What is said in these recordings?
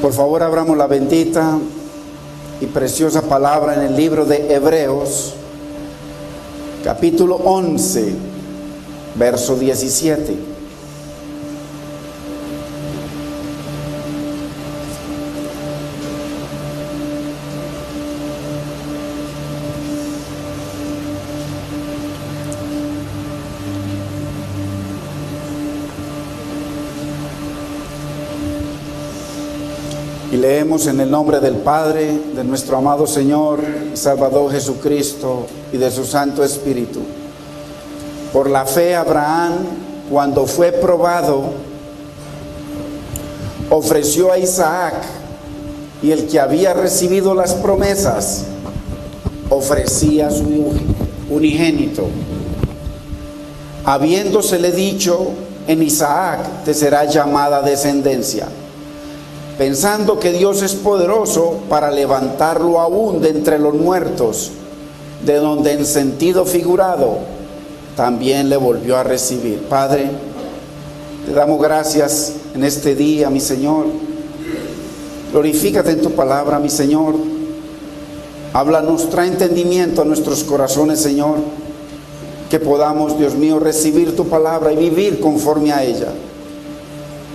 Por favor, abramos la bendita y preciosa palabra en el libro de Hebreos, capítulo 11, verso 17. Y leemos en el nombre del Padre, de nuestro amado Señor y Salvador Jesucristo y de su Santo Espíritu. Por la fe Abraham, cuando fue probado, ofreció a Isaac, y el que había recibido las promesas ofrecía a su unigénito, habiéndosele dicho: en Isaac te será llamada descendencia, pensando que Dios es poderoso para levantarlo aún de entre los muertos, de donde en sentido figurado también le volvió a recibir. Padre, te damos gracias en este día, mi Señor. Glorifícate en tu palabra, mi Señor. Háblanos, trae entendimiento a nuestros corazones, Señor, que podamos, Dios mío, recibir tu palabra y vivir conforme a ella.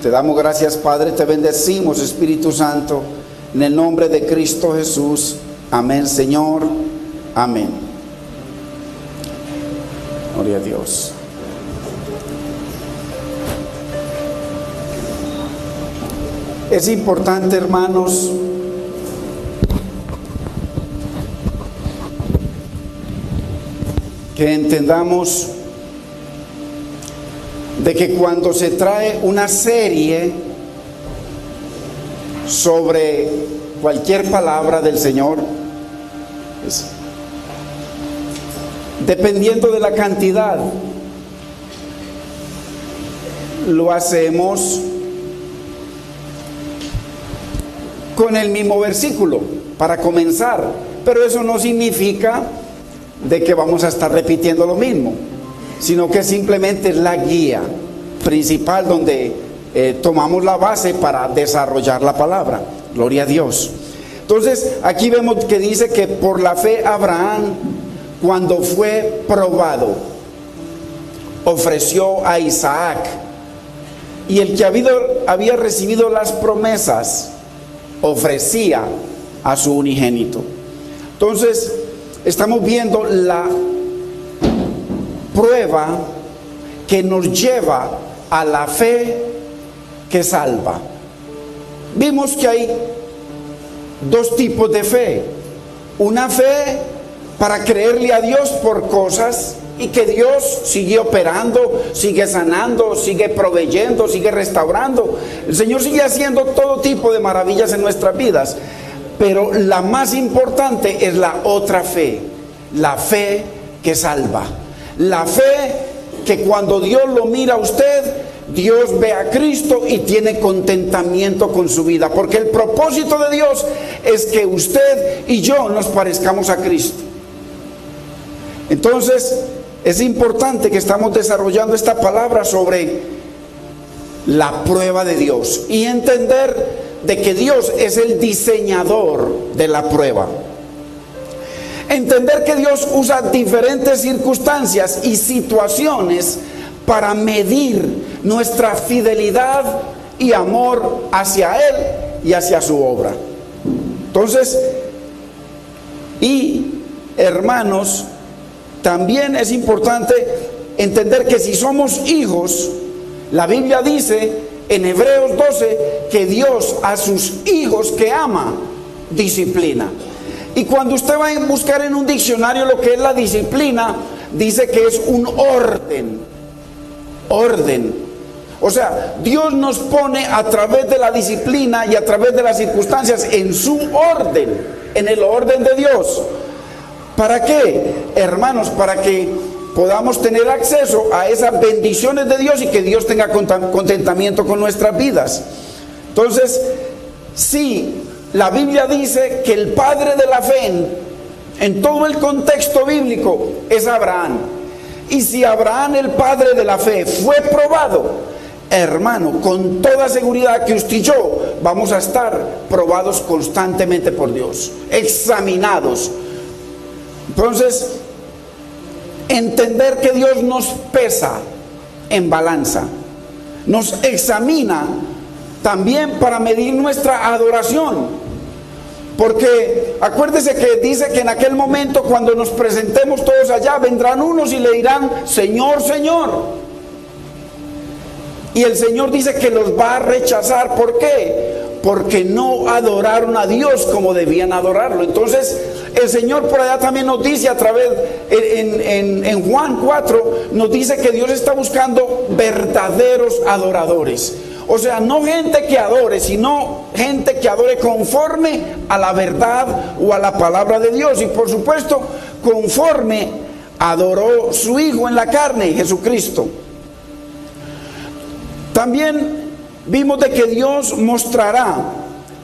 Te damos gracias, Padre, te bendecimos, Espíritu Santo, en el nombre de Cristo Jesús. Amén, Señor. Amén. Gloria a Dios. Es importante, hermanos, que entendamos de que cuando se trae una serie sobre cualquier palabra del Señor, dependiendo de la cantidad, lo hacemos con el mismo versículo para comenzar, pero eso no significa de que vamos a estar repitiendo lo mismo, sino que simplemente es la guía principal donde tomamos la base para desarrollar la palabra. Gloria a Dios. Entonces, aquí vemos que dice que por la fe Abraham, cuando fue probado, ofreció a Isaac, y el que había recibido las promesas ofrecía a su unigénito. Entonces, estamos viendo la prueba que nos lleva a la fe que salva. Vimos que hay dos tipos de fe: una fe para creerle a Dios por cosas y que Dios sigue operando, sigue sanando, sigue proveyendo, sigue restaurando. El Señor sigue haciendo todo tipo de maravillas en nuestras vidas, pero la más importante es la otra fe, la fe que salva. La fe que cuando Dios lo mira a usted, Dios ve a Cristo y tiene contentamiento con su vida, porque el propósito de Dios es que usted y yo nos parezcamos a Cristo. Entonces, es importante que estamos desarrollando esta palabra sobre la prueba de Dios y entender de que Dios es el diseñador de la prueba. Entender que Dios usa diferentes circunstancias y situaciones para medir nuestra fidelidad y amor hacia Él y hacia su obra. Entonces, y hermanos, también es importante entender que si somos hijos, la Biblia dice en Hebreos 12 que Dios a sus hijos que ama disciplina. Y cuando usted va a buscar en un diccionario lo que es la disciplina, dice que es un orden. O sea, Dios nos pone a través de la disciplina y a través de las circunstancias en su orden, en el orden de Dios. ¿Para qué, hermanos? Para que podamos tener acceso a esas bendiciones de Dios y que Dios tenga contentamiento con nuestras vidas. Entonces, sí, la Biblia dice que el padre de la fe en todo el contexto bíblico es Abraham. Y si Abraham, el padre de la fe, fue probado, hermano, con toda seguridad que usted y yo vamos a estar probados constantemente por Dios, examinados. Entonces, entender que Dios nos pesa en balanza, nos examina también para medir nuestra adoración. Porque acuérdese que dice que en aquel momento, cuando nos presentemos todos allá, vendrán unos y le dirán: Señor, Señor. Y el Señor dice que los va a rechazar. ¿Por qué? Porque no adoraron a Dios como debían adorarlo. Entonces el Señor por allá también nos dice, a través en Juan 4, nos dice que Dios está buscando verdaderos adoradores. O sea, no gente que adore, sino gente que adore conforme a la verdad o a la palabra de Dios. Y por supuesto, conforme adoró su Hijo en la carne, Jesucristo. También vimos de que Dios mostrará,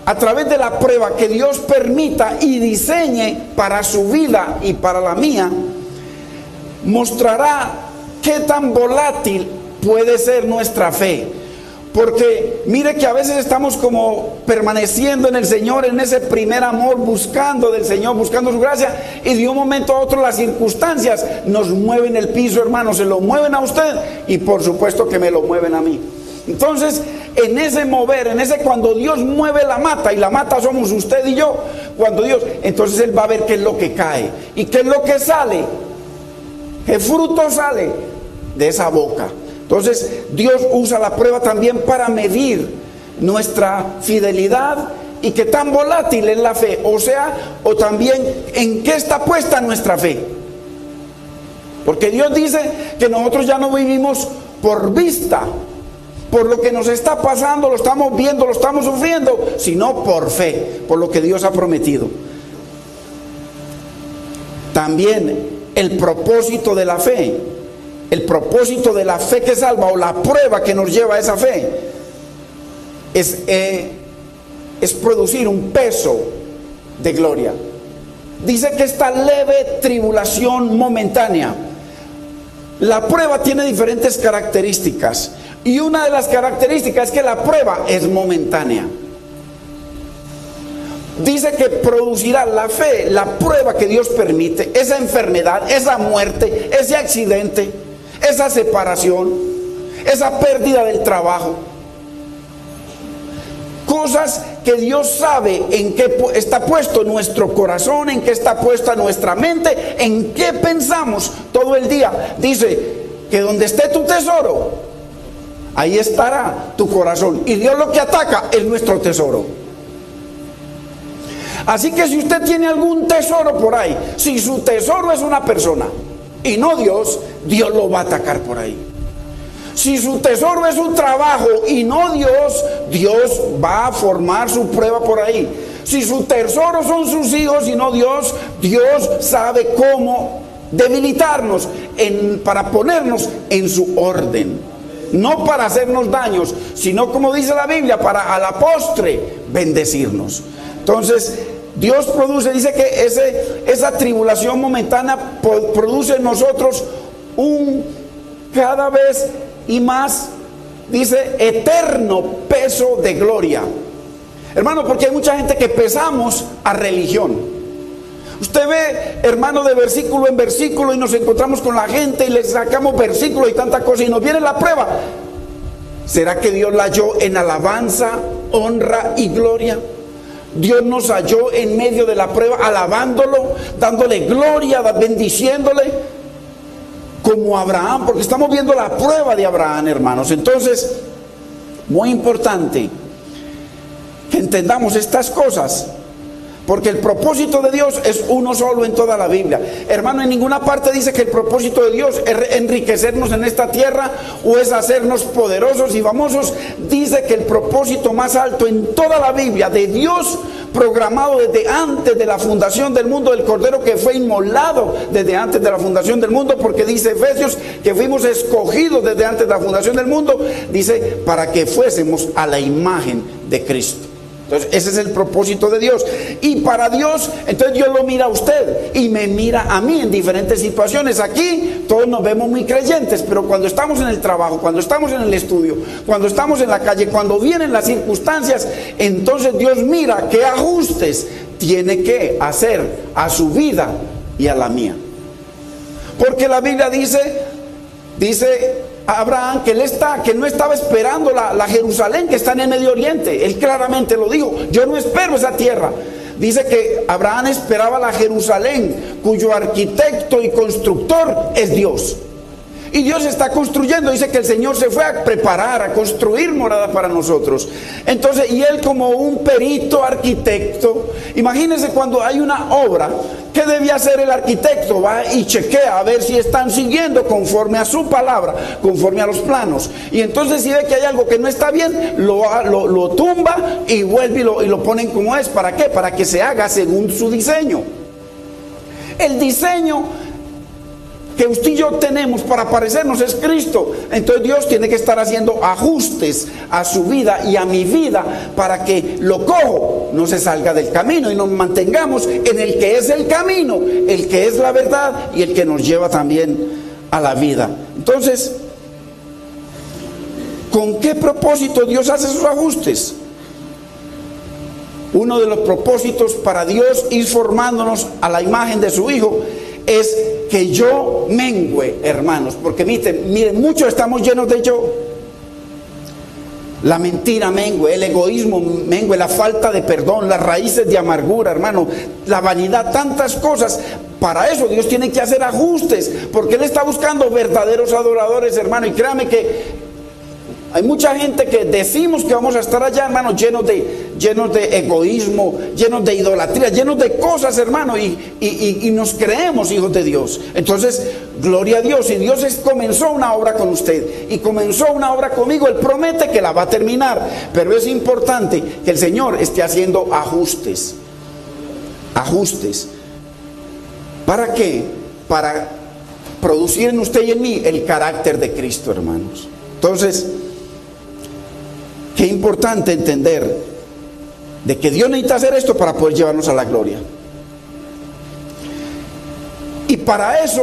a través de la prueba que Dios permita y diseñe para su vida y para la mía, mostrará qué tan volátil puede ser nuestra fe. Porque mire que a veces estamos como permaneciendo en el Señor, en ese primer amor, buscando del Señor, buscando su gracia, y de un momento a otro las circunstancias nos mueven el piso, hermano, se lo mueven a usted y por supuesto que me lo mueven a mí. Entonces, en ese mover, en ese cuando Dios mueve la mata, y la mata somos usted y yo, cuando Dios, entonces Él va a ver qué es lo que cae y qué es lo que sale, qué fruto sale de esa boca. Entonces Dios usa la prueba también para medir nuestra fidelidad y qué tan volátil es la fe, o sea, o también en qué está puesta nuestra fe. Porque Dios dice que nosotros ya no vivimos por vista, por lo que nos está pasando, lo estamos viendo, lo estamos sufriendo, sino por fe, por lo que Dios ha prometido. También el propósito de la fe, el propósito de la fe que salva, o la prueba que nos lleva a esa fe, es producir un peso de gloria. Dice que esta leve tribulación momentánea, la prueba tiene diferentes características, y una de las características es que la prueba es momentánea. Dice que producirá la fe, la prueba que Dios permite, esa enfermedad, esa muerte, ese accidente, esa separación, esa pérdida del trabajo. Cosas que Dios sabe en qué está puesto nuestro corazón, en qué está puesta nuestra mente, en qué pensamos todo el día. Dice que donde esté tu tesoro, ahí estará tu corazón. Y Dios lo que ataca es nuestro tesoro. Así que si usted tiene algún tesoro por ahí, si su tesoro es una persona y no Dios, Dios lo va a atacar por ahí. Si su tesoro es un trabajo y no Dios, Dios va a formar su prueba por ahí. Si su tesoro son sus hijos y no Dios, Dios sabe cómo debilitarnos para ponernos en su orden. No para hacernos daños, sino, como dice la Biblia, para a la postre bendecirnos. Entonces Dios produce, dice que esa tribulación momentánea produce en nosotros un cada vez y más, dice, eterno peso de gloria. Hermano, porque hay mucha gente que pesamos a religión. Usted ve, hermano, de versículo en versículo, y nos encontramos con la gente y le sacamos versículos y tanta cosa, y nos viene la prueba. ¿Será que Dios la halló en alabanza, honra y gloria? Dios nos halló en medio de la prueba, alabándolo, dándole gloria, bendiciéndole, como Abraham, porque estamos viendo la prueba de Abraham, hermanos. Entonces, muy importante que entendamos estas cosas, porque el propósito de Dios es uno solo en toda la Biblia. Hermano, en ninguna parte dice que el propósito de Dios es enriquecernos en esta tierra o es hacernos poderosos y famosos. Dice que el propósito más alto en toda la Biblia de Dios, programado desde antes de la fundación del mundo, del Cordero que fue inmolado desde antes de la fundación del mundo, porque dice Efesios que fuimos escogidos desde antes de la fundación del mundo, dice, para que fuésemos a la imagen de Cristo. Entonces ese es el propósito de Dios. Y para Dios, entonces Dios lo mira a usted y me mira a mí en diferentes situaciones. Aquí todos nos vemos muy creyentes, pero cuando estamos en el trabajo, cuando estamos en el estudio, cuando estamos en la calle, cuando vienen las circunstancias, entonces Dios mira qué ajustes tiene que hacer a su vida y a la mía. Porque la Biblia dice Abraham que no estaba esperando la Jerusalén que está en el Medio Oriente. Él claramente lo dijo: yo no espero esa tierra. Dice que Abraham esperaba la Jerusalén, cuyo arquitecto y constructor es Dios. Y Dios está construyendo. Dice que el Señor se fue a preparar, a construir morada para nosotros. Entonces, y él como un perito arquitecto, imagínense cuando hay una obra, ¿qué debía hacer el arquitecto? Va y chequea a ver si están siguiendo conforme a su palabra, conforme a los planos. Y entonces si ve que hay algo que no está bien, lo tumba y vuelve y lo ponen como es. ¿Para qué? Para que se haga según su diseño. El diseño que usted y yo tenemos para parecernos es Cristo. Entonces Dios tiene que estar haciendo ajustes a su vida y a mi vida para que lo cojo no se salga del camino y nos mantengamos en el que es el camino, el que es la verdad y el que nos lleva también a la vida. Entonces, ¿con qué propósito Dios hace esos ajustes? Uno de los propósitos para Dios ir formándonos a la imagen de su Hijo es que yo mengüe, hermanos, porque miren, muchos estamos llenos de yo. La mentira mengüe, el egoísmo mengüe, la falta de perdón, las raíces de amargura, hermano, la vanidad, tantas cosas. Para eso Dios tiene que hacer ajustes, porque Él está buscando verdaderos adoradores, hermano. Y créame que hay mucha gente que decimos que vamos a estar allá, hermano, llenos de egoísmo, llenos de idolatría, llenos de cosas, hermano, y nos creemos hijos de Dios. Entonces, gloria a Dios. Si Dios comenzó una obra con usted y comenzó una obra conmigo, Él promete que la va a terminar. Pero es importante que el Señor esté haciendo ajustes. Ajustes. ¿Para qué? Para producir en usted y en mí el carácter de Cristo, hermanos. Entonces, qué importante entender de que Dios necesita hacer esto para poder llevarnos a la gloria. Y para eso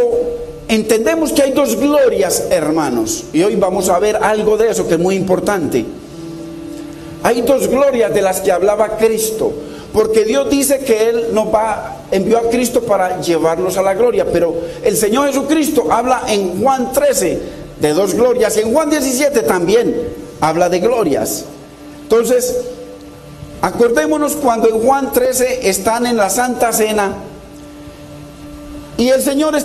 entendemos que hay dos glorias, hermanos. Y hoy vamos a ver algo de eso que es muy importante. Hay dos glorias de las que hablaba Cristo. Porque Dios dice que Él envió a Cristo para llevarnos a la gloria. Pero el Señor Jesucristo habla en Juan 13 de dos glorias. Y en Juan 17 también habla de glorias. Entonces, acordémonos cuando en Juan 13 están en la Santa Cena y el Señor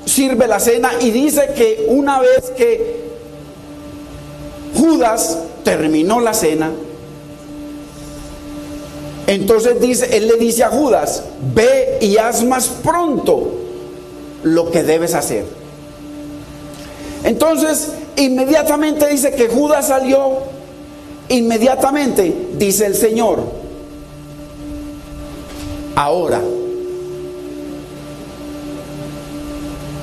sirve la cena y dice que una vez que Judas terminó la cena, entonces Él le dice a Judas: ve y haz más pronto lo que debes hacer. Entonces, inmediatamente dice que Judas salió. Inmediatamente dice el Señor: ahora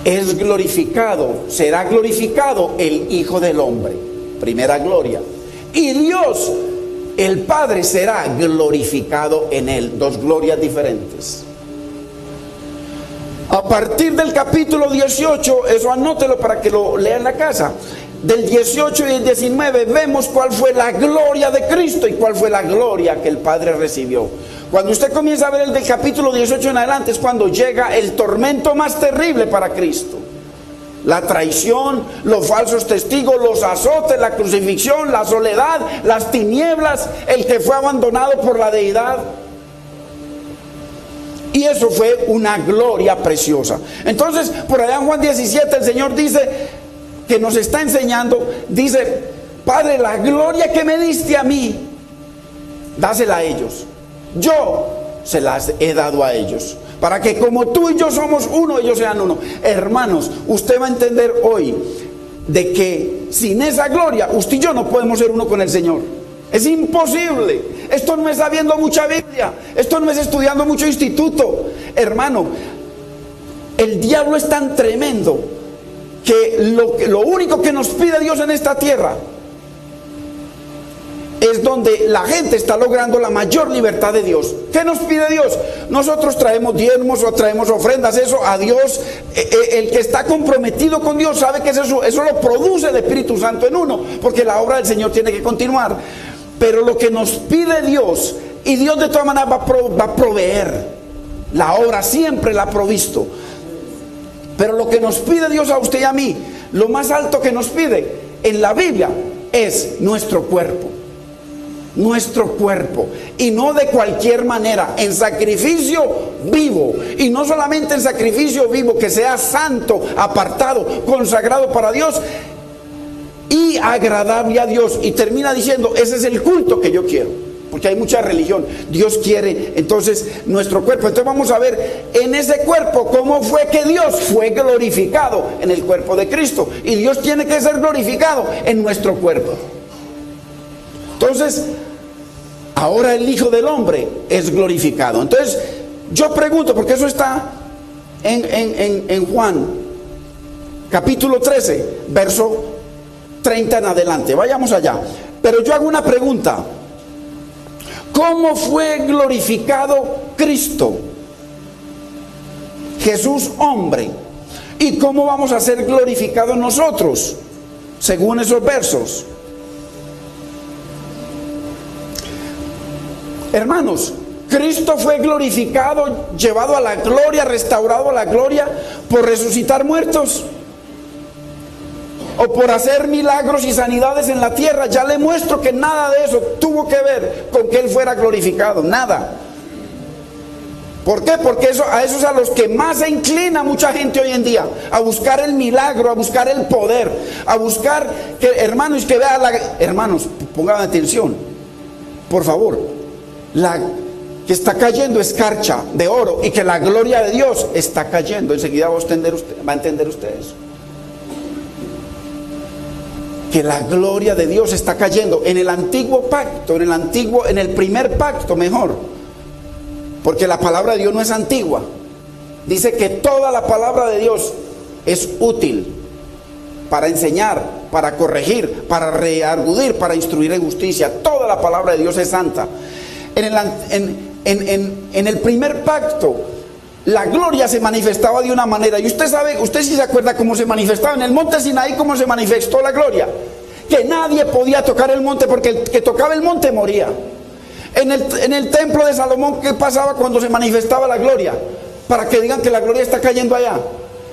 es glorificado, será glorificado el Hijo del Hombre. Primera gloria. Y Dios, el Padre, será glorificado en él. Dos glorias diferentes. A partir del capítulo 18, eso anótelo para que lo lea en la casa. Del 18 y el 19 vemos cuál fue la gloria de Cristo y cuál fue la gloria que el Padre recibió. Cuando usted comienza a ver el del capítulo 18 en adelante es cuando llega el tormento más terrible para Cristo. La traición, los falsos testigos, los azotes, la crucifixión, la soledad, las tinieblas, el que fue abandonado por la deidad. Y eso fue una gloria preciosa. Entonces, por allá en Juan 17 el Señor dice, que nos está enseñando, dice: Padre, la gloria que me diste a mí, dásela a ellos. Yo se las he dado a ellos, para que como tú y yo somos uno, ellos sean uno. Hermanos, usted va a entender hoy de que sin esa gloria, usted y yo no podemos ser uno con el Señor. Es imposible. Esto no es sabiendo mucha Biblia, esto no es estudiando mucho instituto. Hermano, el diablo es tan tremendo que lo único que nos pide Dios en esta tierra es donde la gente está logrando la mayor libertad de Dios. ¿Qué nos pide Dios? Nosotros traemos diezmos o traemos ofrendas, eso a Dios. El que está comprometido con Dios sabe que eso lo produce el Espíritu Santo en uno, porque la obra del Señor tiene que continuar. Pero lo que nos pide Dios, y Dios de todas maneras va a proveer, la obra siempre la ha provisto. Pero lo que nos pide Dios a usted y a mí, lo más alto que nos pide en la Biblia es nuestro cuerpo. Nuestro cuerpo, y no de cualquier manera, en sacrificio vivo, y no solamente en sacrificio vivo, que sea santo, apartado, consagrado para Dios y agradable a Dios. Y termina diciendo, ese es el culto que yo quiero, porque hay mucha religión. Dios quiere entonces nuestro cuerpo. Entonces vamos a ver en ese cuerpo cómo fue que Dios fue glorificado en el cuerpo de Cristo, y Dios tiene que ser glorificado en nuestro cuerpo. Entonces, ahora el Hijo del Hombre es glorificado. Entonces, yo pregunto, porque eso está en Juan, capítulo 13, verso 30 en adelante. Vayamos allá. Pero yo hago una pregunta. ¿Cómo fue glorificado Cristo, Jesús hombre? ¿Y cómo vamos a ser glorificados nosotros, según esos versos? Hermanos, Cristo fue glorificado, llevado a la gloria, restaurado a la gloria por resucitar muertos o por hacer milagros y sanidades en la tierra. Ya le muestro que nada de eso tuvo que ver con que Él fuera glorificado, nada. ¿Por qué? Porque a esos a los que más se inclina mucha gente hoy en día, a buscar el milagro, a buscar el poder, a buscar que, hermanos, que vean hermanos, pongan atención, por favor. La que está cayendo escarcha de oro, y que la gloria de Dios está cayendo. Enseguida va a entender ustedes que la gloria de Dios está cayendo en el antiguo pacto, en el primer pacto mejor, porque la palabra de Dios no es antigua. Dice que toda la palabra de Dios es útil para enseñar, para corregir, para redarguir, para instruir en justicia. Toda la palabra de Dios es santa. En el primer pacto, la gloria se manifestaba de una manera, y usted sabe, usted sí se acuerda cómo se manifestaba en el monte Sinaí, cómo se manifestó la gloria, que nadie podía tocar el monte, porque el que tocaba el monte moría. En el templo de Salomón, ¿qué pasaba cuando se manifestaba la gloria? Para que digan que la gloria está cayendo allá.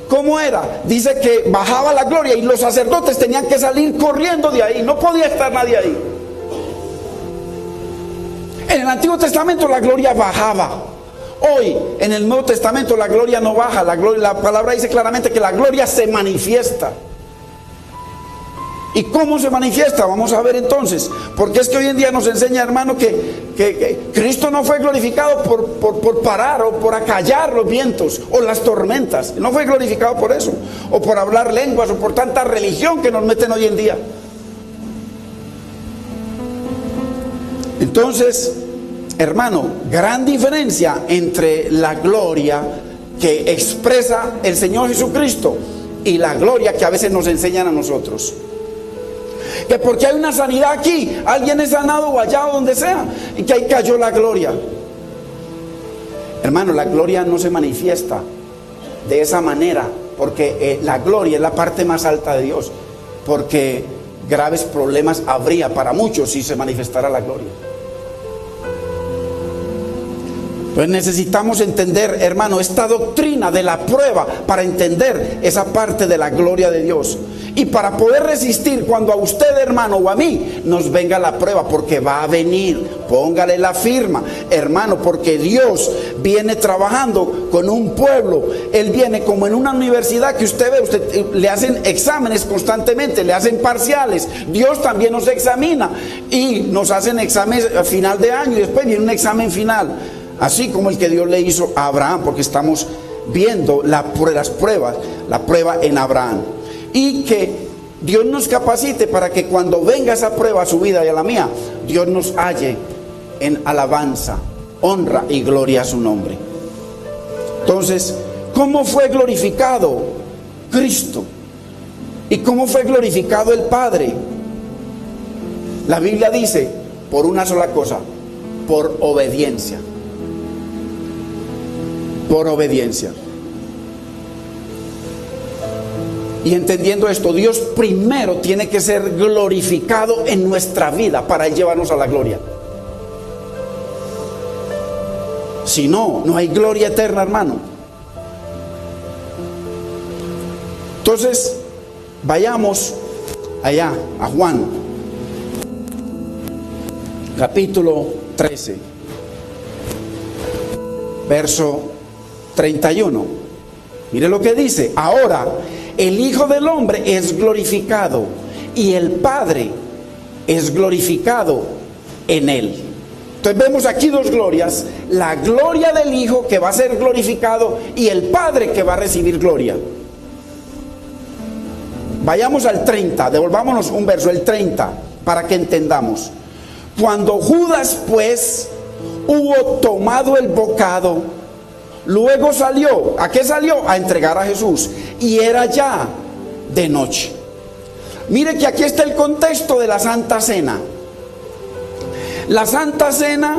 ¿Cómo era? Dice que bajaba la gloria y los sacerdotes tenían que salir corriendo de ahí, no podía estar nadie ahí. En el Antiguo Testamento la gloria bajaba. Hoy, en el Nuevo Testamento, la gloria no baja. La palabra dice claramente que la gloria se manifiesta. ¿Y cómo se manifiesta? Vamos a ver entonces. Porque es que hoy en día nos enseña, hermano, que Cristo no fue glorificado por parar o por acallar los vientos o las tormentas. No fue glorificado por eso, o por hablar lenguas, o por tanta religión que nos meten hoy en día. Entonces, hermano, gran diferencia entre la gloria que expresa el Señor Jesucristo y la gloria que a veces nos enseñan a nosotros. Que porque hay una sanidad aquí, alguien es sanado o allá o donde sea, y que ahí cayó la gloria. Hermano, la gloria no se manifiesta de esa manera, porque la gloria es la parte más alta de Dios, porque graves problemas habría para muchos si se manifestara la gloria. Entonces necesitamos entender, hermano, esta doctrina de la prueba para entender esa parte de la gloria de Dios. Y para poder resistir cuando a usted, hermano, o a mí nos venga la prueba, porque va a venir, póngale la firma, hermano, porque Dios viene trabajando con un pueblo. Él viene como en una universidad que usted ve, le hacen exámenes constantemente, le hacen parciales. Dios también nos examina y nos hacen exámenes a final de año, y después viene un examen final. Así como el que Dios le hizo a Abraham, porque estamos viendo las pruebas, la prueba en Abraham. Y que Dios nos capacite para que cuando venga esa prueba a su vida y a la mía, Dios nos halle en alabanza, honra y gloria a su nombre. Entonces, ¿cómo fue glorificado Cristo? ¿Y cómo fue glorificado el Padre? La Biblia dice por una sola cosa, por obediencia. Por obediencia. Y entendiendo esto, Dios primero tiene que ser glorificado en nuestra vida para llevarnos a la gloria. Si no, no hay gloria eterna, hermano. Entonces, vayamos allá a Juan, capítulo 13, verso 31. Mire lo que dice: ahora el Hijo del Hombre es glorificado y el Padre es glorificado en él. Entonces vemos aquí dos glorias: la gloria del Hijo, que va a ser glorificado, y el Padre, que va a recibir gloria. Vayamos al 30, devolvámonos un verso, el 30, para que entendamos. Cuando Judas pues hubo tomado el bocado, luego salió. ¿A qué salió? A entregar a Jesús. Y era ya de noche. Mire que aquí está el contexto de la Santa Cena. La Santa Cena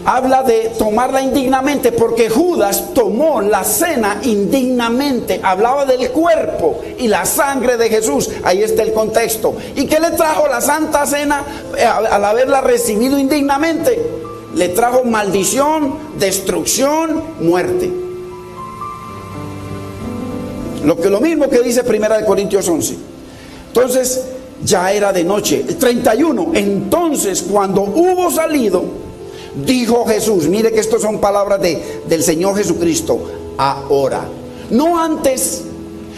habla de tomarla indignamente, porque Judas tomó la cena indignamente. Hablaba del cuerpo y la sangre de Jesús. Ahí está el contexto. ¿Y qué le trajo la Santa Cena al haberla recibido indignamente? Le trajo maldición, destrucción, muerte. Lo mismo que dice 1 Corintios 11. Entonces ya era de noche. El 31. Entonces, cuando hubo salido, dijo Jesús. Mire que estas son palabras del Señor Jesucristo. Ahora, no antes,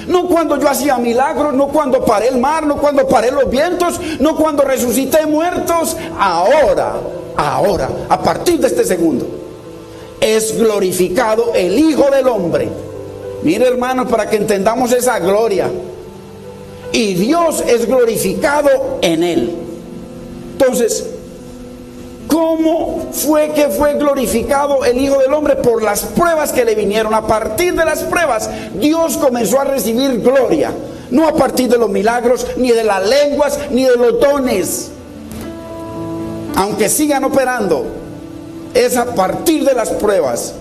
no cuando yo hacía milagros, no cuando paré el mar, no cuando paré los vientos, no cuando resucité muertos. Ahora, a partir de este segundo, es glorificado el Hijo del Hombre. Mire, hermanos, para que entendamos esa gloria. Y Dios es glorificado en él. Entonces, ¿cómo fue que fue glorificado el Hijo del Hombre? Por las pruebas que le vinieron. A partir de las pruebas, Dios comenzó a recibir gloria. No a partir de los milagros, ni de las lenguas, ni de los dones, aunque sigan operando. Es a partir de las pruebas.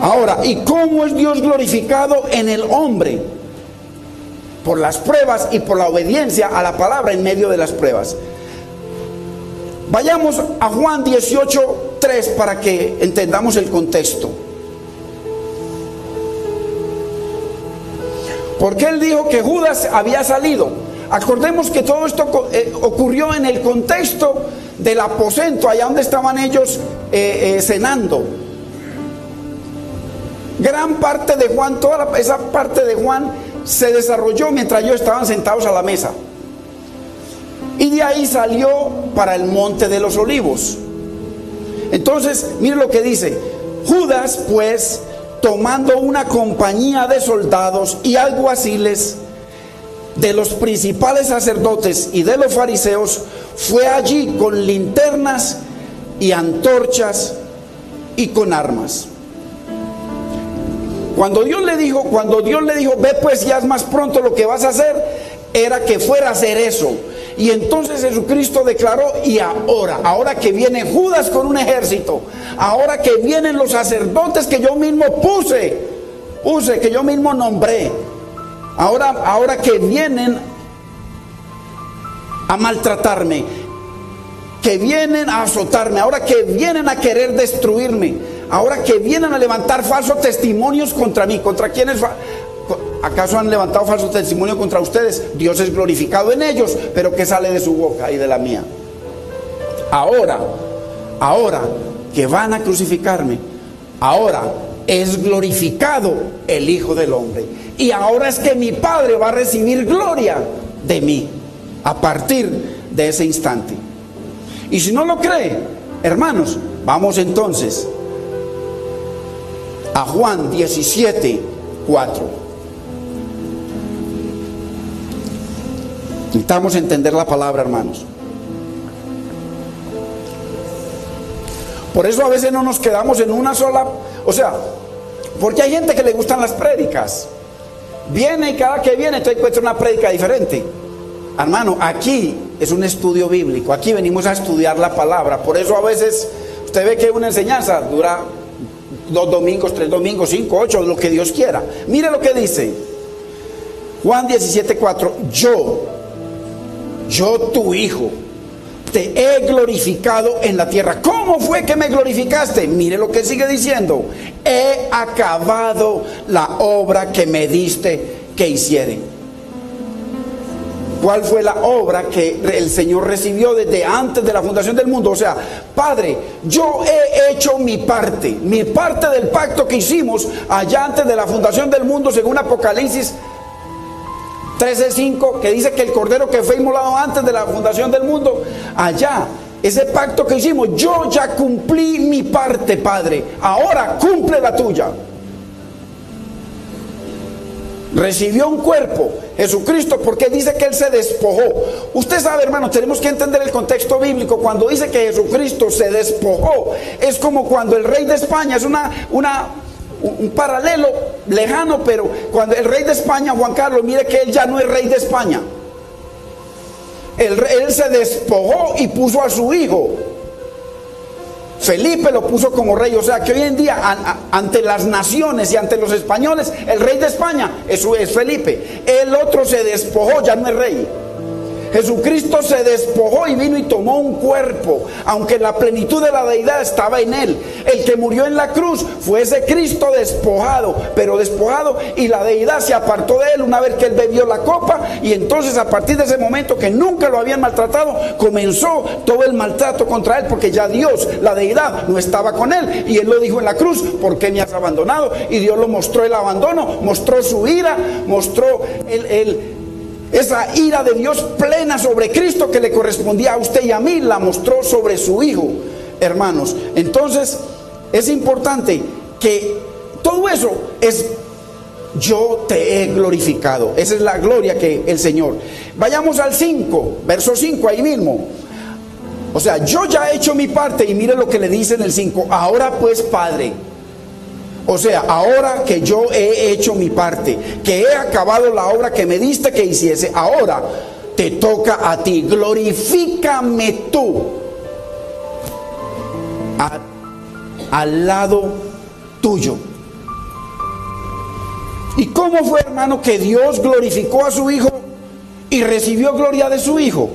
Ahora, ¿y cómo es Dios glorificado en el hombre? Por las pruebas y por la obediencia a la palabra en medio de las pruebas. Vayamos a Juan 18:3 para que entendamos el contexto. Porque él dijo que Judas había salido. Acordemos que todo esto ocurrió en el contexto del aposento, allá donde estaban ellos cenando. Gran parte de Juan, esa parte de Juan se desarrolló mientras ellos estaban sentados a la mesa. Y de ahí salió para el monte de los olivos. Entonces, mire lo que dice: Judas pues, tomando una compañía de soldados y alguaciles, de los principales sacerdotes y de los fariseos, fue allí con linternas y antorchas y con armas. Cuando Dios le dijo, ve pues ya es más pronto lo que vas a hacer, era que fuera a hacer eso. Y entonces Jesucristo declaró: y ahora que viene Judas con un ejército, ahora que vienen los sacerdotes que yo mismo puse, que yo mismo nombré, ahora que vienen a maltratarme, que vienen a azotarme, ahora que vienen a querer destruirme, ahora que vienen a levantar falsos testimonios contra mí. ¿Contra quiénes? ¿Acaso han levantado falsos testimonios contra ustedes? Dios es glorificado en ellos, pero ¿qué sale de su boca y de la mía? Ahora que van a crucificarme, ahora es glorificado el Hijo del Hombre. Y ahora es que mi Padre va a recibir gloria de mí a partir de ese instante. Y si no lo cree, hermanos, vamos entonces a Juan 17:4. Necesitamos entender la palabra, hermanos. Por eso a veces no nos quedamos en una sola, porque hay gente que le gustan las prédicas. Viene y cada que viene te encuentra una prédica diferente. Hermano, aquí es un estudio bíblico, aquí venimos a estudiar la palabra. Por eso a veces usted ve que una enseñanza dura 2 domingos, 3 domingos, 5, 8, lo que Dios quiera. Mire lo que dice Juan 17:4. Yo tu hijo, te he glorificado en la tierra. ¿Cómo fue que me glorificaste? Mire lo que sigue diciendo: he acabado la obra que me diste que hiciere. ¿Cuál fue la obra que el Señor recibió desde antes de la fundación del mundo? O sea, Padre, yo he hecho mi parte del pacto que hicimos allá antes de la fundación del mundo, según Apocalipsis 13:5, que dice que el cordero que fue inmolado antes de la fundación del mundo, allá, ese pacto que hicimos, yo ya cumplí mi parte, Padre, ahora cumple la tuya. Recibió un cuerpo, Jesucristo, porque dice que Él se despojó. Usted sabe, hermano, tenemos que entender el contexto bíblico. Cuando dice que Jesucristo se despojó, es como cuando el rey de España, es un paralelo lejano, pero cuando el rey de España, Juan Carlos, mire que él ya no es rey de España. Él se despojó y puso a su hijo. Felipe lo puso como rey. O sea que hoy en día, ante las naciones y ante los españoles, el rey de España es Felipe. El otro se despojó, ya no es rey. Jesucristo se despojó y vino y tomó un cuerpo, aunque la plenitud de la deidad estaba en Él. El que murió en la cruz fue ese Cristo despojado, y la deidad se apartó de Él una vez que Él bebió la copa. Y entonces, a partir de ese momento, que nunca lo habían maltratado, comenzó todo el maltrato contra Él, porque ya Dios, la deidad, no estaba con Él. Y Él lo dijo en la cruz: ¿por qué me has abandonado? Y Dios lo mostró, el abandono, mostró su ira, mostró esa ira de Dios plena sobre Cristo, que le correspondía a usted y a mí, la mostró sobre su hijo, hermanos. Entonces es importante que todo eso es: yo te he glorificado. Esa es la gloria que el Señor. Vayamos al 5, verso 5, ahí mismo. O sea, yo ya he hecho mi parte, y mire lo que le dice en el 5: ahora pues, Padre, o sea, ahora que yo he hecho mi parte, que he acabado la obra que me diste que hiciese, ahora te toca a ti. Glorifícame tú al lado tuyo. ¿Y cómo fue, hermano, que Dios glorificó a su Hijo y recibió gloria de su Hijo?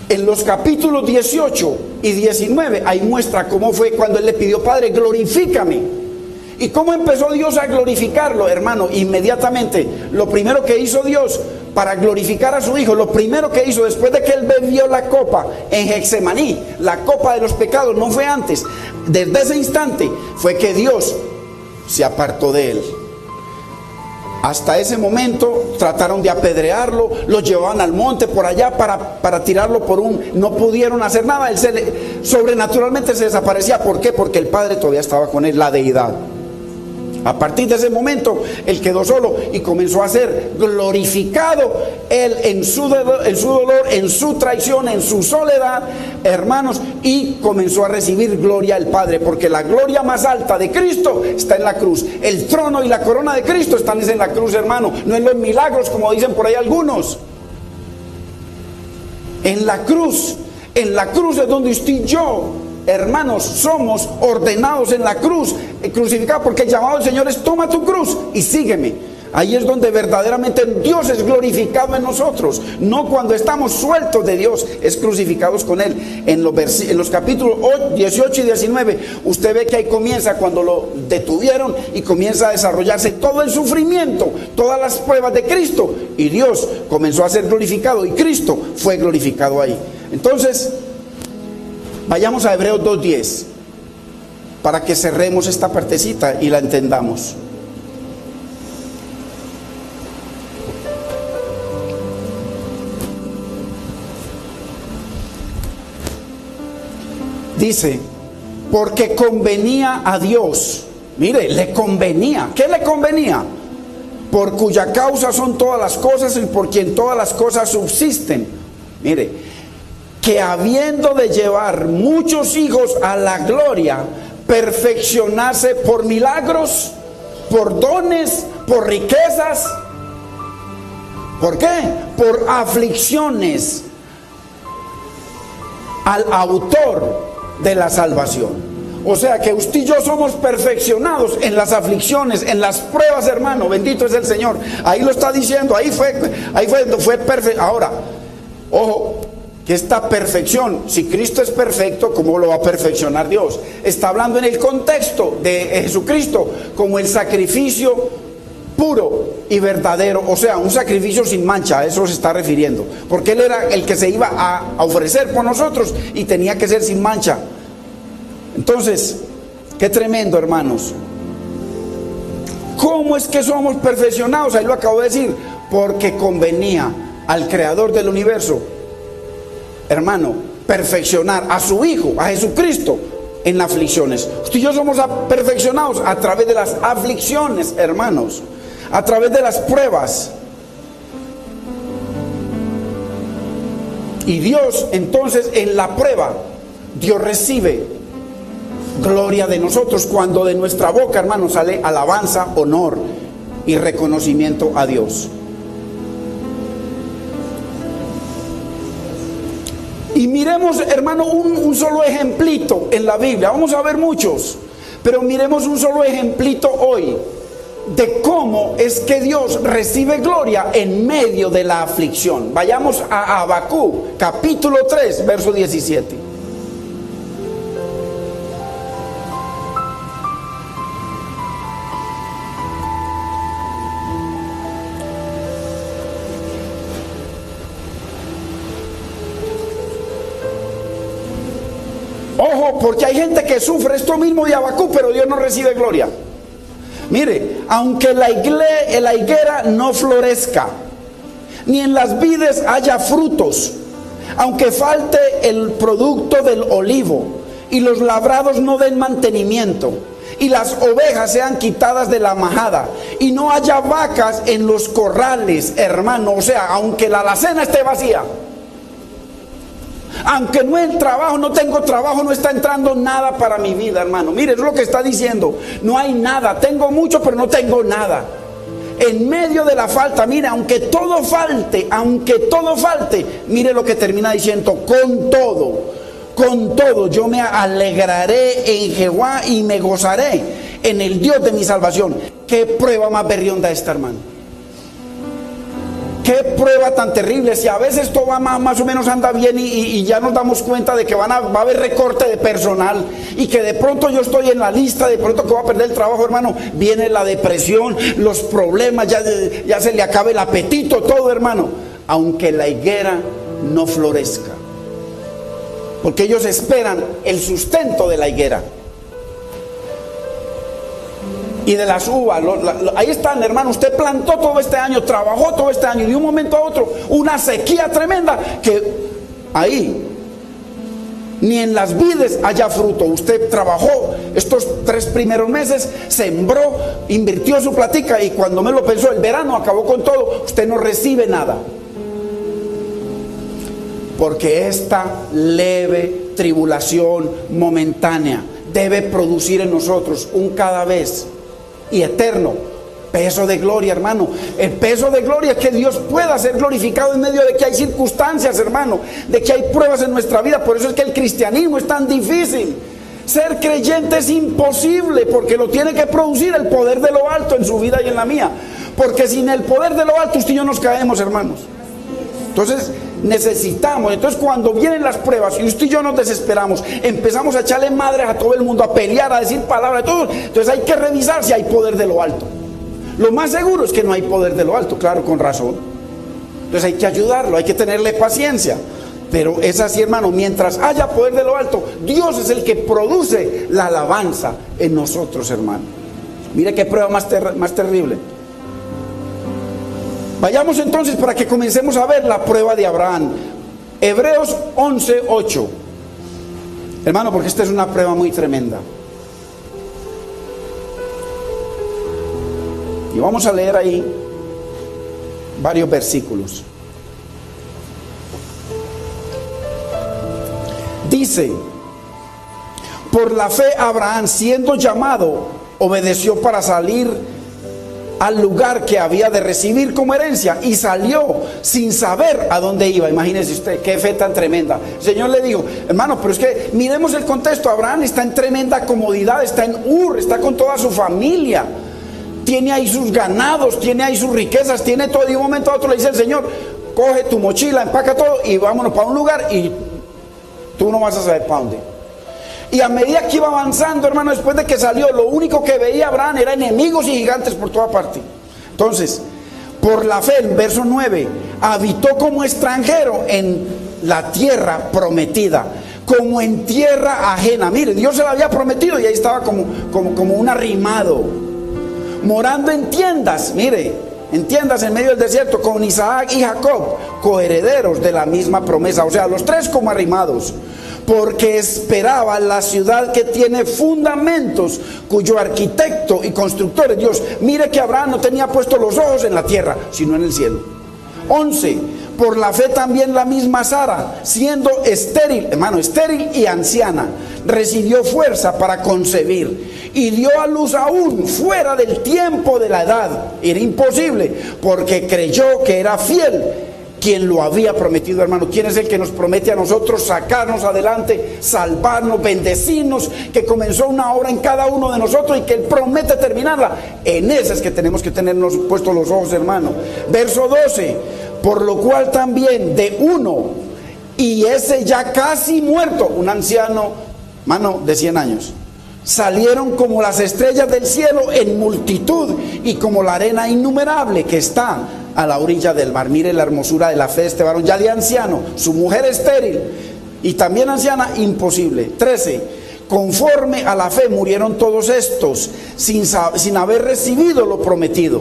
En los capítulos 18 y 19, ahí muestra cómo fue cuando Él le pidió: Padre, glorifícame. ¿Y cómo empezó Dios a glorificarlo, hermano? Inmediatamente, lo primero que hizo Dios para glorificar a su Hijo, lo primero que hizo después de que Él bebió la copa en Getsemaní, la copa de los pecados, no fue antes. Desde ese instante fue que Dios se apartó de Él. Hasta ese momento trataron de apedrearlo, lo llevaban al monte por allá para tirarlo no pudieron hacer nada. Él sobrenaturalmente se desaparecía. ¿Por qué? Porque el Padre todavía estaba con él, la deidad. A partir de ese momento, Él quedó solo y comenzó a ser glorificado. Él en su dolor, en su traición, en su soledad, hermanos, y comenzó a recibir gloria al Padre, porque la gloria más alta de Cristo está en la cruz. El trono y la corona de Cristo están en la cruz, hermano, no en los milagros, como dicen por ahí algunos. En la cruz es donde usted y yo, hermanos, somos ordenados en la cruz, crucificados, porque el llamado del Señor es: toma tu cruz y sígueme. Ahí es donde verdaderamente Dios es glorificado en nosotros, no cuando estamos sueltos de Dios, es crucificados con Él. En los capítulos 18 y 19, usted ve que ahí comienza cuando lo detuvieron y comienza a desarrollarse todo el sufrimiento, todas las pruebas de Cristo, y Dios comenzó a ser glorificado y Cristo fue glorificado ahí. Entonces, vayamos a Hebreos 2:10 para que cerremos esta partecita y la entendamos. Dice: porque convenía a Dios. Mire, le convenía. ¿Qué le convenía? Por cuya causa son todas las cosas y por quien todas las cosas subsisten. Mire, que habiendo de llevar muchos hijos a la gloria, perfeccionarse por milagros, por dones, por riquezas. ¿Por qué? Por aflicciones al autor de la salvación. O sea que usted y yo somos perfeccionados en las aflicciones, en las pruebas, hermano. Bendito es el Señor. Ahí lo está diciendo, ahí fue perfecto. Ahora, ojo, que esta perfección, si Cristo es perfecto, ¿cómo lo va a perfeccionar Dios? Está hablando en el contexto de Jesucristo como el sacrificio puro y verdadero, o sea, un sacrificio sin mancha. A eso se está refiriendo, porque Él era el que se iba a ofrecer por nosotros y tenía que ser sin mancha. Entonces, qué tremendo, hermanos. ¿Cómo es que somos perfeccionados? Ahí lo acabo de decir, porque convenía al Creador del universo, hermano, perfeccionar a su Hijo, a Jesucristo, en las aflicciones. Usted y yo somos perfeccionados a través de las aflicciones, hermanos, a través de las pruebas. Y Dios, entonces, en la prueba, Dios recibe gloria de nosotros cuando de nuestra boca, hermano, sale alabanza, honor y reconocimiento a Dios. Y miremos, hermano, un solo ejemplito en la Biblia. Vamos a ver muchos, pero miremos un solo ejemplito hoy de cómo es que Dios recibe gloria en medio de la aflicción. Vayamos a Habacuc, capítulo 3, verso 17. Ojo, porque hay gente que sufre esto mismo de Habacuc, pero Dios no recibe gloria. Mire, aunque la higuera no florezca, ni en las vides haya frutos, aunque falte el producto del olivo, y los labrados no den mantenimiento, y las ovejas sean quitadas de la majada, y no haya vacas en los corrales, hermano, o sea, aunque la alacena esté vacía, aunque no hay trabajo, no tengo trabajo, no está entrando nada para mi vida, hermano. Mire, es lo que está diciendo. No hay nada, tengo mucho, pero no tengo nada. En medio de la falta, mire, aunque todo falte, mire lo que termina diciendo: con todo, yo me alegraré en Jehová y me gozaré en el Dios de mi salvación. Qué prueba más berrionda esta, hermano. Qué prueba tan terrible. Si a veces todo va más o menos anda bien y ya nos damos cuenta de que va a haber recorte de personal y que de pronto yo estoy en la lista, de pronto que voy a perder el trabajo, hermano, viene la depresión, los problemas, ya se le acaba el apetito, todo, hermano. Aunque la higuera no florezca, porque ellos esperan el sustento de la higuera y de las uvas. Ahí están, hermano. Usted plantó todo este año, trabajó todo este año, y de un momento a otro una sequía tremenda, que ahí ni en las vides haya fruto. Usted trabajó estos 3 primeros meses, sembró, invirtió su platica, y cuando me lo pensó, el verano acabó con todo, usted no recibe nada. Porque esta leve tribulación momentánea debe producir en nosotros un cada vez y eterno peso de gloria, hermano. El peso de gloria es que Dios pueda ser glorificado en medio de que hay circunstancias, hermano, de que hay pruebas en nuestra vida. Por eso es que el cristianismo es tan difícil. Ser creyente es imposible, porque lo tiene que producir el poder de lo alto en su vida y en la mía. Porque sin el poder de lo alto, usted y yo nos caemos, hermanos. Entonces necesitamos, cuando vienen las pruebas y usted y yo nos desesperamos, empezamos a echarle madres a todo el mundo, a pelear, a decir palabras, todo. Entonces hay que revisar si hay poder de lo alto. Lo más seguro es que no hay poder de lo alto, claro, con razón. Entonces hay que ayudarlo, hay que tenerle paciencia. Pero es así, hermano, mientras haya poder de lo alto, Dios es el que produce la alabanza en nosotros, hermano. Mire qué prueba más terrible. Vayamos entonces para que comencemos a ver la prueba de Abraham. Hebreos 11:8. Hermano, porque esta es una prueba muy tremenda. Y vamos a leer ahí varios versículos. Dice: por la fe Abraham, siendo llamado, obedeció para salir al lugar que había de recibir como herencia y salió sin saber a dónde iba. Imagínese usted, qué fe tan tremenda. El Señor le dijo, hermano, pero es que miremos el contexto. Abraham está en tremenda comodidad, está en Ur, está con toda su familia, tiene ahí sus ganados, tiene ahí sus riquezas, tiene todo. Y de un momento a otro le dice el Señor, coge tu mochila, empaca todo y vámonos para un lugar y tú no vas a saber para dónde. Y a medida que iba avanzando, hermano, después de que salió, lo único que veía Abraham era enemigos y gigantes por toda parte. Entonces, por la fe, en verso 9, habitó como extranjero en la tierra prometida, como en tierra ajena. Mire, Dios se la había prometido y ahí estaba como un arrimado, morando en tiendas, mire, en tiendas en medio del desierto, con Isaac y Jacob, coherederos de la misma promesa. O sea, los tres como arrimados, porque esperaba la ciudad que tiene fundamentos, cuyo arquitecto y constructor es Dios. Mire que Abraham no tenía puesto los ojos en la tierra, sino en el cielo. 11. Por la fe también la misma Sara, siendo estéril, hermano, estéril y anciana, recibió fuerza para concebir y dio a luz aún fuera del tiempo de la edad. Era imposible, porque creyó que era fiel quien lo había prometido, hermano. ¿Quién es el que nos promete a nosotros sacarnos adelante, salvarnos, bendecirnos, que comenzó una obra en cada uno de nosotros y que Él promete terminarla? En ese es que tenemos que tenernos puestos los ojos, hermano. Verso 12, por lo cual también de uno, y ese ya casi muerto, un anciano, hermano, de 100 años, salieron como las estrellas del cielo en multitud y como la arena innumerable que está a la orilla del mar. Mire la hermosura de la fe de este varón, ya de anciano, su mujer estéril y también anciana, imposible. 13, conforme a la fe murieron todos estos sin haber recibido lo prometido,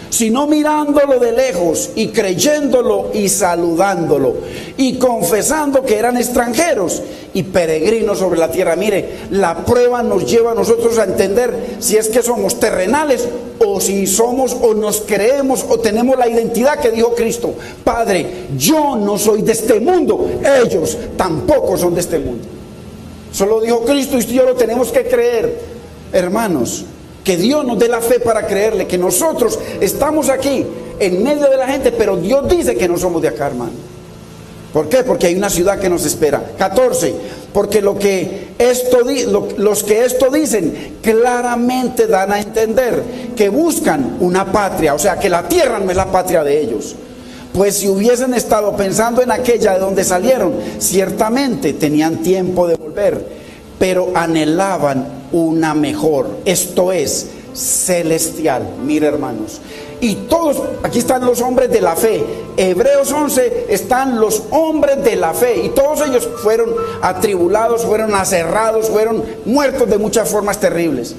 sino mirándolo de lejos y creyéndolo y saludándolo y confesando que eran extranjeros y peregrinos sobre la tierra. Mire, la prueba nos lleva a nosotros a entender si es que somos terrenales o si somos o nos creemos o tenemos la identidad que dijo Cristo. Padre, yo no soy de este mundo, ellos tampoco son de este mundo. Solo dijo Cristo y yo lo tenemos que creer, hermanos. Que Dios nos dé la fe para creerle, que nosotros estamos aquí en medio de la gente, pero Dios dice que no somos de acá, hermano. ¿Por qué? Porque hay una ciudad que nos espera. 14, porque los que esto dicen claramente dan a entender que buscan una patria, o sea que la tierra no es la patria de ellos. Pues si hubiesen estado pensando en aquella de donde salieron, ciertamente tenían tiempo de volver, pero anhelaban una mejor, esto es, celestial. Mire, hermanos, y todos, aquí están los hombres de la fe. Hebreos 11 están los hombres de la fe, y todos ellos fueron atribulados, fueron aserrados, fueron muertos de muchas formas terribles,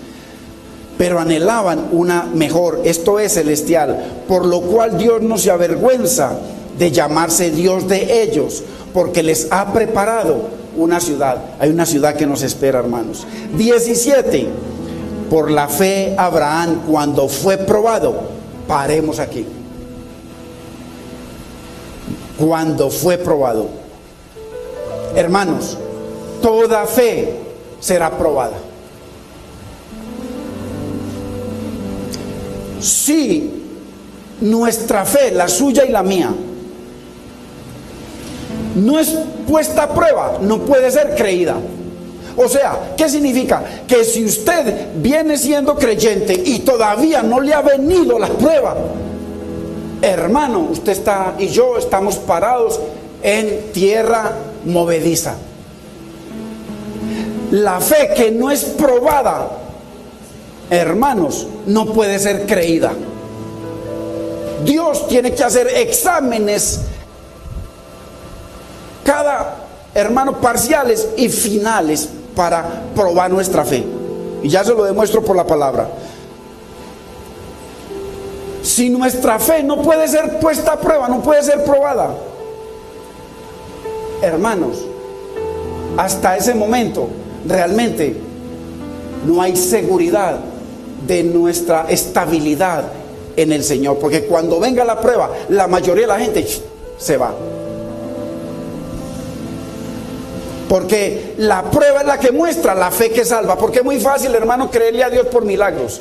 pero anhelaban una mejor, esto es, celestial, por lo cual Dios no se avergüenza de llamarse Dios de ellos, porque les ha preparado una ciudad. Hay una ciudad que nos espera, hermanos. 17, por la fe Abraham, cuando fue probado, paremos aquí, cuando fue probado, hermanos, toda fe será probada. Si nuestra fe, la suya y la mía, no es puesta a prueba, no puede ser creída. O sea, ¿qué significa? Que si usted viene siendo creyente y todavía no le ha venido la prueba, hermano, usted está y yo estamos parados en tierra movediza. La fe que no es probada, hermanos, no puede ser creída. Dios tiene que hacer exámenes cada hermano parciales y finales para probar nuestra fe, y ya se lo demuestro por la palabra. Si nuestra fe no puede ser puesta a prueba, no puede ser probada, hermanos, hasta ese momento realmente no hay seguridad de nuestra estabilidad en el Señor, porque cuando venga la prueba, la mayoría de la gente se va. Porque la prueba es la que muestra la fe que salva. Porque es muy fácil, hermano, creerle a Dios por milagros.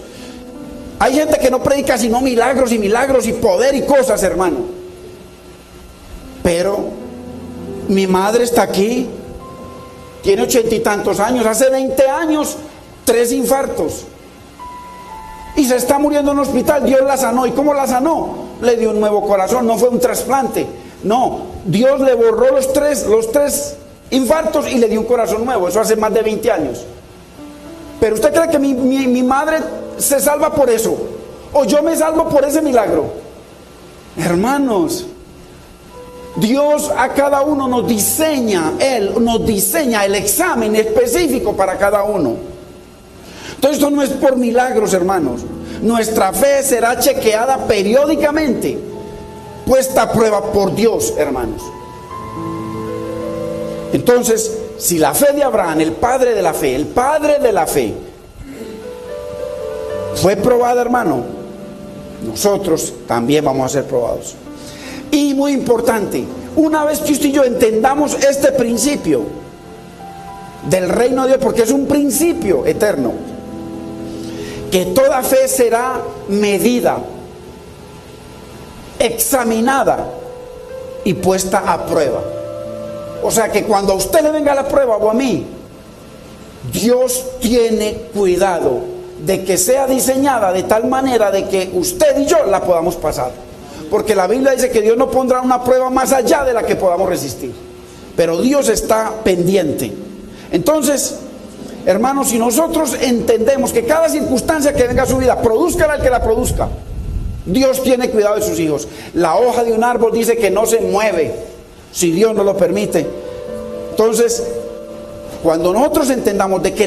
Hay gente que no predica sino milagros y milagros y poder y cosas, hermano. Pero mi madre está aquí, tiene 80 y tantos años, hace 20 años, 3 infartos. Y se está muriendo en un hospital. Dios la sanó. ¿Y cómo la sanó? Le dio un nuevo corazón, no fue un trasplante. No, Dios le borró los tres infartos y le dio un corazón nuevo. Eso hace más de 20 años. Pero ¿usted cree que mi madre se salva por eso? ¿O yo me salvo por ese milagro? Hermanos, Dios a cada uno nos diseña, Él nos diseña el examen específico para cada uno. Entonces esto no es por milagros, hermanos. Nuestra fe será chequeada periódicamente, puesta a prueba por Dios, hermanos. Entonces, si la fe de Abraham, el padre de la fe, fue probada, hermano, nosotros también vamos a ser probados. Y muy importante, una vez que usted y yo entendamos este principio del reino de Dios, porque es un principio eterno, que toda fe será medida, examinada y puesta a prueba. O sea que cuando a usted le venga la prueba o a mí, Dios tiene cuidado de que sea diseñada de tal manera de que usted y yo la podamos pasar. Porque la Biblia dice que Dios no pondrá una prueba más allá de la que podamos resistir. Pero Dios está pendiente. Entonces, hermanos, si nosotros entendemos que cada circunstancia que venga a su vida, produzca el que la produzca, Dios tiene cuidado de sus hijos. La hoja de un árbol dice que no se mueve si Dios no lo permite. Entonces, cuando nosotros entendamos de que